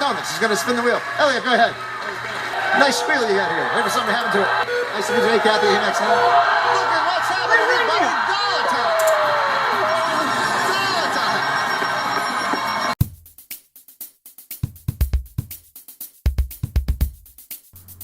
donuts. He's going to spin the wheel. Elliot, go ahead. Nice squeal you got here. Wait for something to happen to it. Nice to meet you, Kathy. Here next time. Look at what's happening, everybody. Dollar time. Dollar time.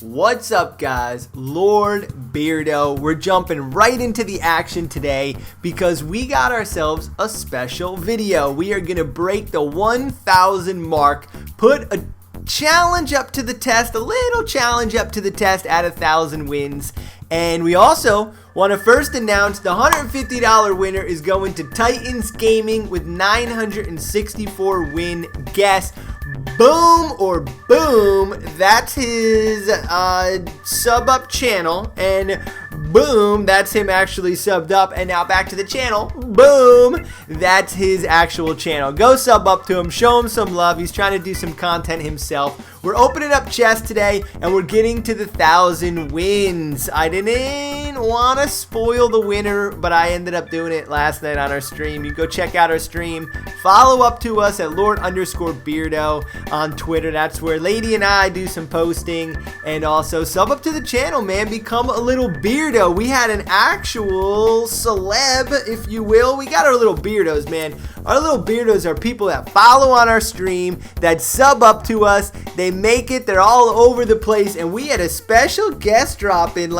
What's up, guys? Lord Beardo. We're jumping right into the action today because we got ourselves a special video. We are going to break the 1,000 mark, put a challenge up to the test, a little challenge up to the test at 1,000 wins. And we also want to first announce the $150 winner is going to Titans Gaming with 964 win guess. Boom or boom, that's his sub up channel, and boom, that's him actually subbed up. And now back to the channel. Boom, that's his actual channel. Go sub up to him, show him some love. He's trying to do some content himself. We're opening up chests today, and we're getting to the 1,000 wins. I didn't want to spoil the winner, but I ended up doing it last night on our stream. You go check out our stream. Follow up to us at Lord_Beardo on Twitter. That's where Lady and I do some posting. And also sub up to the channel, man. Become a little Beardo. We had an actual celeb, if you will. We got our little Beardos, man. Our little Beardos are people that follow on our stream, that sub up to us. They make it. They're all over the place. And we had a special guest drop in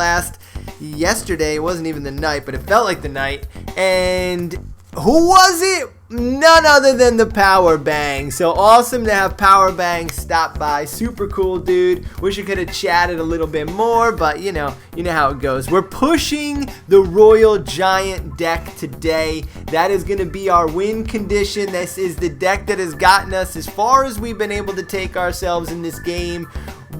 yesterday. It wasn't even the night, but it felt like the night. And who was it? None other than the Power Bang. So awesome to have Power Bang stop by. Super cool dude. Wish I could have chatted a little bit more, but you know how it goes. We're pushing the Royal Giant deck today. That is going to be our win condition. This is the deck that has gotten us as far as we've been able to take ourselves in this game.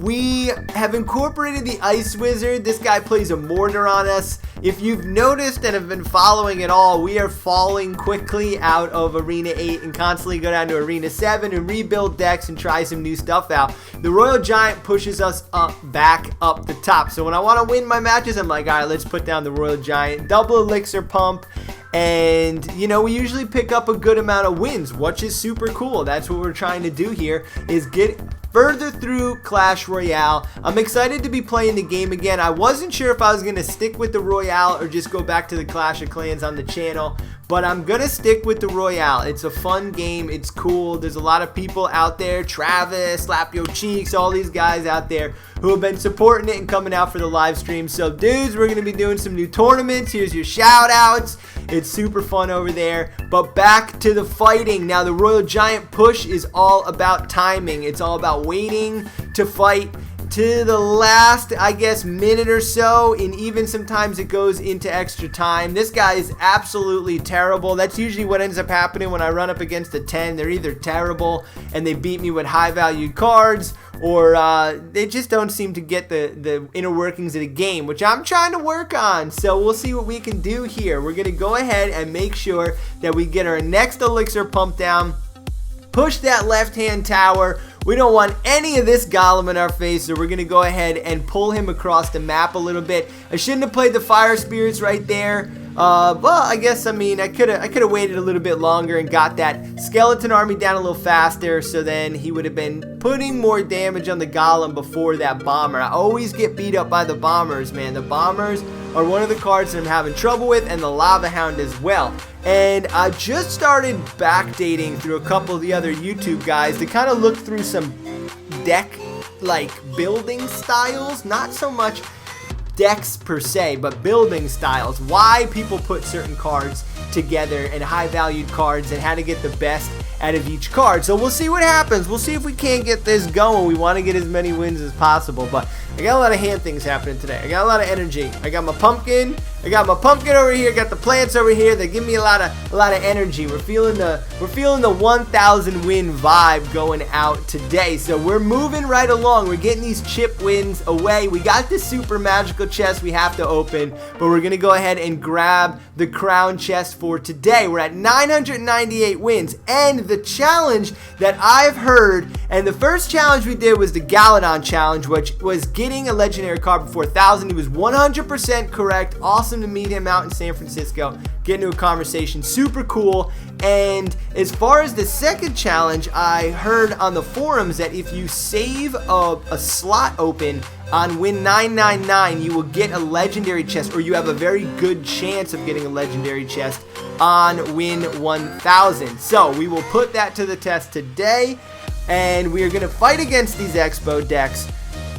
We have incorporated the Ice Wizard. This guy plays a mortar on us. If you've noticed and have been following at all, we are falling quickly out of Arena 8 and constantly go down to Arena 7 and rebuild decks and try some new stuff out. The Royal Giant pushes us back up the top. So when I want to win my matches, I'm like, all right, let's put down the Royal Giant. Double elixir pump. And, we usually pick up a good amount of wins, which is super cool. That's what we're trying to do here, is get further through Clash Royale. I'm excited to be playing the game again. I wasn't sure if I was going to stick with the Royale or just go back to the Clash of Clans on the channel, but I'm going to stick with the Royale. It's a fun game. It's cool. There's a lot of people out there, Travis, Slap Your Cheeks, all these guys out there who have been supporting it and coming out for the live stream. So, dudes, we're going to be doing some new tournaments. Here's your shout-outs. It's super fun over there. But back to the fighting. Now, the Royal Giant push is all about timing. It's all about waiting to fight to the last, I guess, minute or so, and even sometimes it goes into extra time. This guy is absolutely terrible. That's usually what ends up happening when I run up against a 10. They're either terrible and they beat me with high-valued cards, or they just don't seem to get the inner workings of the game, which I'm trying to work on. So we'll see what we can do here. We're going to go ahead and make sure that we get our next elixir pump down, push that left-hand tower. We don't want any of this golem in our face, so we're going to go ahead and pull him across the map a little bit. I shouldn't have played the fire spirits right there. Well, I guess, I could have waited a little bit longer and got that skeleton army down a little faster, so then he would have been putting more damage on the golem before that bomber. I always get beat up by the bombers, man. The bombers are one of the cards that I'm having trouble with, and the lava hound as well. And I just started backdating through a couple of the other YouTube guys to kind of look through some deck building styles, not so much decks per se, but building styles, why people put certain cards together and high valued cards, and how to get the best out of each card. So we'll see what happens. We'll see if we can't get this going. We want to get as many wins as possible, but I got a lot of hand things happening today. I got a lot of energy. I got my pumpkin. I got my pumpkin over here. Got the plants over here. They give me a lot of energy. We're feeling the 1,000 win vibe going out today. So we're moving right along. We're getting these chip wins away. We got this super magical chest we have to open, but we're gonna go ahead and grab the crown chest for today. We're at 998 wins, and the challenge that I've heard, and the first challenge we did was the Galadon challenge, which was getting a legendary card before 1,000. He was 100% correct. Awesome awesome to meet him out in San Francisco, get into a conversation, super cool. And as far as the second challenge, I heard on the forums that if you save a slot open on win 999, you will get a legendary chest, or you have a very good chance of getting a legendary chest on win 1000. So we will put that to the test today, and we are going to fight against these Expo decks.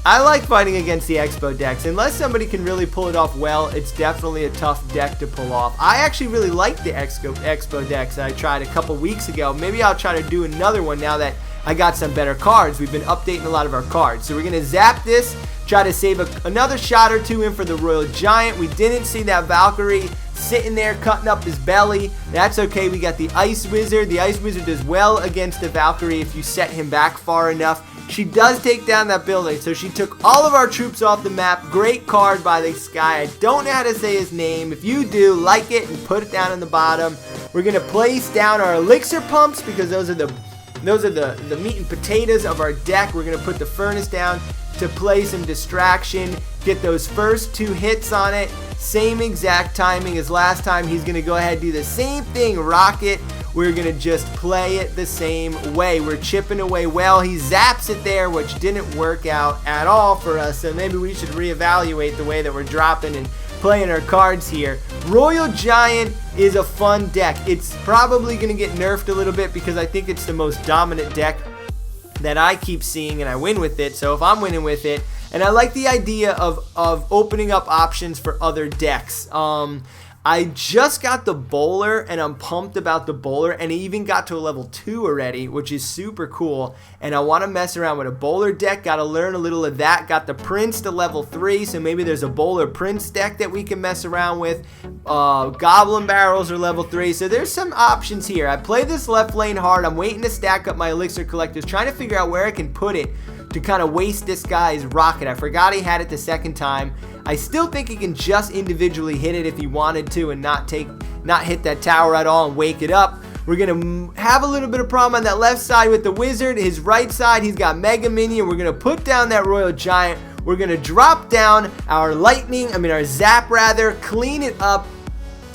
I like fighting against the Expo decks. Unless somebody can really pull it off well, it's definitely a tough deck to pull off. I actually really like the Expo decks that I tried a couple weeks ago. Maybe I'll try to do another one now that I got some better cards. We've been updating a lot of our cards. So we're going to zap this, try to save another shot or two in for the Royal Giant. We didn't see that Valkyrie sitting there cutting up his belly. That's okay. We got the Ice Wizard. The Ice Wizard does well against the Valkyrie if you set him back far enough. She does take down that building, so she took all of our troops off the map. Great card by this guy. I don't know how to say his name. If you do, like it and put it down in the bottom. We're going to place down our elixir pumps because those are the meat and potatoes of our deck. We're going to put the furnace down to play some distraction, get those first 2 hits on it. Same exact timing as last time. He's going to go ahead and do the same thing, rocket. We're going to just play it the same way. We're chipping away well. He zaps it there, which didn't work out at all for us. So maybe we should reevaluate the way that we're dropping and playing our cards here. Royal Giant is a fun deck. It's probably going to get nerfed a little bit because I think it's the most dominant deck that I keep seeing, and I win with it. So if I'm winning with it, and I like the idea of opening up options for other decks. I just got the bowler, and I'm pumped about the bowler, and it even got to a level 2 already, which is super cool. And I want to mess around with a bowler deck. Got to learn a little of that. Got the prince to level 3, so maybe there's a bowler prince deck that we can mess around with. Goblin barrels are level 3, so there's some options here. I play this left lane hard. I'm waiting to stack up my elixir collectors, trying to figure out where I can put it to kind of waste this guy's rocket. I forgot he had it the second time. I still think he can just individually hit it if he wanted to and not hit that tower at all and wake it up. We're going to have a little bit of problem on that left side with the wizard. His right side, he's got Mega Minion. We're going to put down that Royal Giant. We're going to drop down our our zap rather, clean it up,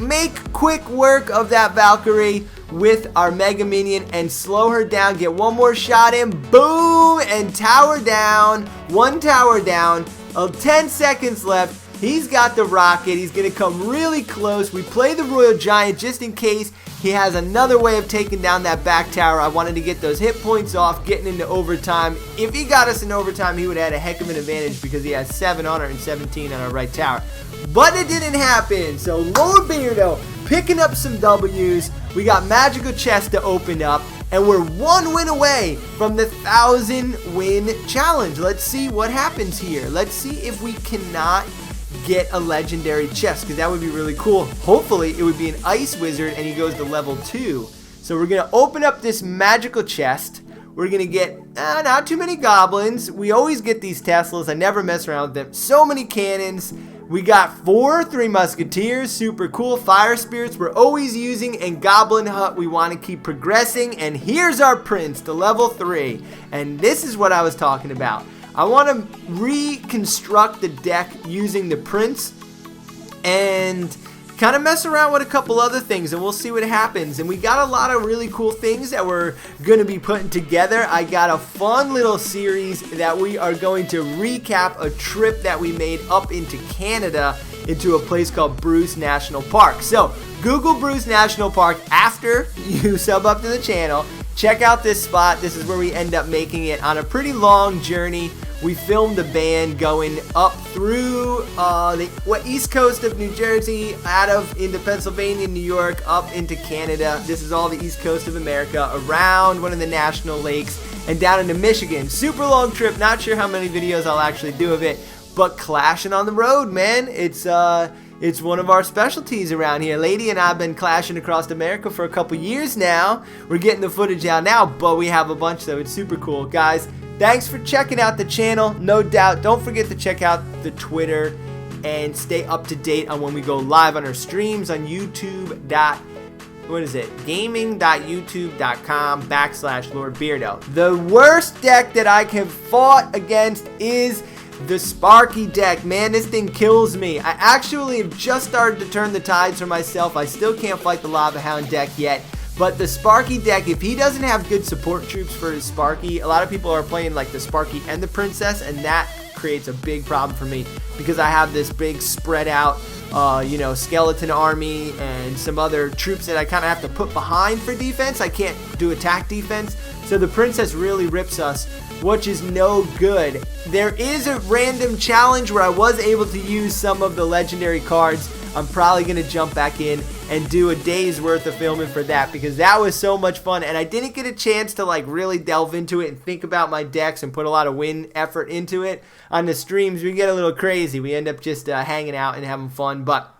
make quick work of that Valkyrie with our Mega Minion and slow her down, get one more shot in, boom, and tower down, 1 tower down, 10 seconds left. He's got the rocket, he's going to come really close. We play the Royal Giant just in case he has another way of taking down that back tower. I wanted to get those hit points off, getting into overtime. If he got us in overtime, he would have had a heck of an advantage because he has 717 on our right tower. But it didn't happen, so Lord Beardo picking up some W's. We got magical chests to open up, and we're 1 win away from the 1,000 win challenge. Let's see what happens here. Let's see if we cannot get a legendary chest, because that would be really cool. Hopefully it would be an Ice Wizard and he goes to level 2. So we're going to open up this magical chest. We're going to get not too many goblins. We always get these Teslas. I never mess around with them. So many cannons. We got 4 3 Musketeers, super cool. Fire Spirits we're always using, and Goblin Hut we want to keep progressing. And here's our Prince to level 3. And this is what I was talking about. I want to reconstruct the deck using the Prince and kind of mess around with a couple other things, and we'll see what happens. And we got a lot of really cool things that we're going to be putting together. I got a fun little series that we are going to recap a trip that we made up into Canada into a place called Bruce National Park. So Google Bruce National Park after you sub up to the channel. Check out this spot. This is where we end up making it on a pretty long journey. We filmed the band going up through the east coast of New Jersey, into Pennsylvania, New York, up into Canada. This is all the east coast of America, around one of the national lakes, and down into Michigan. Super long trip. Not sure how many videos I'll actually do of it, but clashing on the road, man. It's one of our specialties around here. Lady and I have been clashing across America for a couple years now. We're getting the footage out now, but we have a bunch, so it's super cool. Guys, thanks for checking out the channel. No doubt, don't forget to check out the Twitter and stay up to date on when we go live on our streams on YouTube. Gaming.youtube.com/Lord Beardo. The worst deck that I have fought against is the Sparky deck. Man, this thing kills me. I actually have just started to turn the tides for myself. I still can't fight the Lava Hound deck yet. But the Sparky deck, if he doesn't have good support troops for his Sparky, a lot of people are playing like the Sparky and the Princess, and that creates a big problem for me because I have this big spread out, skeleton army and some other troops that I kind of have to put behind for defense. I can't do attack defense. So the Princess really rips us, which is no good. There is a random challenge where I was able to use some of the legendary cards. I'm probably going to jump back in and do a day's worth of filming for that because that was so much fun, and I didn't get a chance to like really delve into it and think about my decks and put a lot of win effort into it. On the streams, we get a little crazy. We end up just hanging out and having fun, but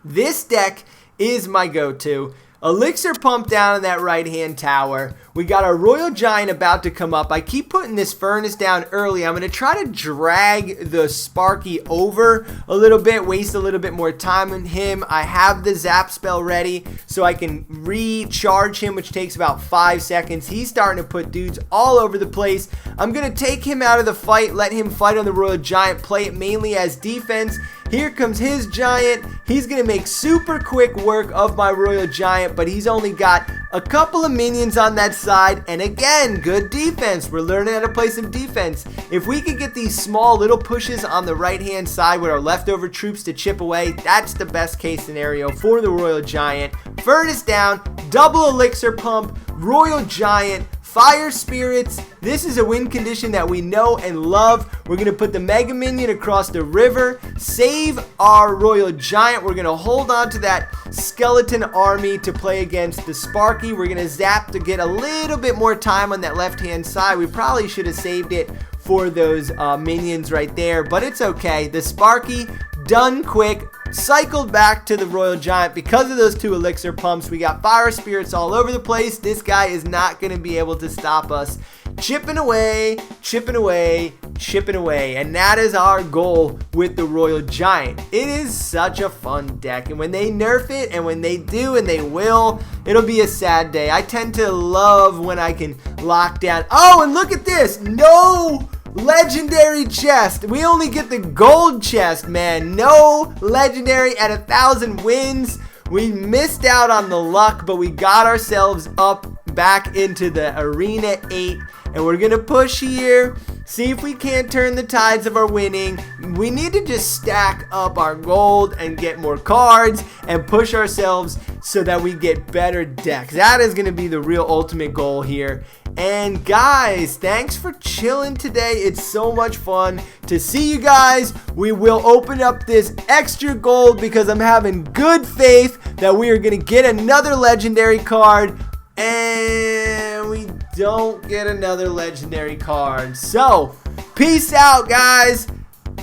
this deck is my go-to. Elixir pump down in that right-hand tower. We got our Royal Giant about to come up. I keep putting this Furnace down early. I'm going to try to drag the Sparky over a little bit, waste a little bit more time on him. I have the Zap spell ready so I can recharge him, which takes about 5 seconds. He's starting to put dudes all over the place. I'm going to take him out of the fight, let him fight on the Royal Giant, play it mainly as defense. Here comes his Giant. He's going to make super quick work of my Royal Giant, but he's only got a couple of minions on that side, and again, good defense. We're learning how to play some defense. If we could get these small little pushes on the right-hand side with our leftover troops to chip away, that's the best case scenario for the Royal Giant. Furnace down, double Elixir pump, Royal Giant, Fire Spirits. This is a win condition that we know and love. We're going to put the Mega Minion across the river, save our Royal Giant. We're going to hold on to that skeleton army to play against the Sparky. We're going to zap to get a little bit more time on that left-hand side. We probably should have saved it for those minions right there, but it's okay. The Sparky, done quick. Cycled back to the Royal Giant because of those 2 Elixir pumps. We got Fire Spirits all over the place. This guy is not going to be able to stop us. Chipping away, chipping away, chipping away. And that is our goal with the Royal Giant. It is such a fun deck. And when they nerf it, and when they do, and they will, it'll be a sad day. I tend to love when I can lock down. Oh, and look at this. No legendary chest. We only get the gold chest, man. No legendary at 1,000 wins. We missed out on the luck, but we got ourselves up back into the Arena 8, and we're gonna push here, see if we can't turn the tides of our winning. We need to just stack up our gold and get more cards and push ourselves so that we get better decks. That is gonna be the real ultimate goal here. And guys, thanks for chilling today. It's so much fun to see you guys. We will open up this extra gold because I'm having good faith that we are going to get another legendary card. And we don't get another legendary card. So, peace out, guys.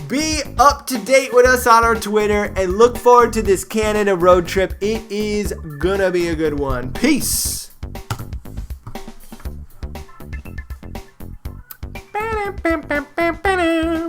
Be up to date with us on our Twitter and look forward to this Canada road trip. It is gonna be a good one. Peace. Ba-da-ba-ba-ba-ba-da.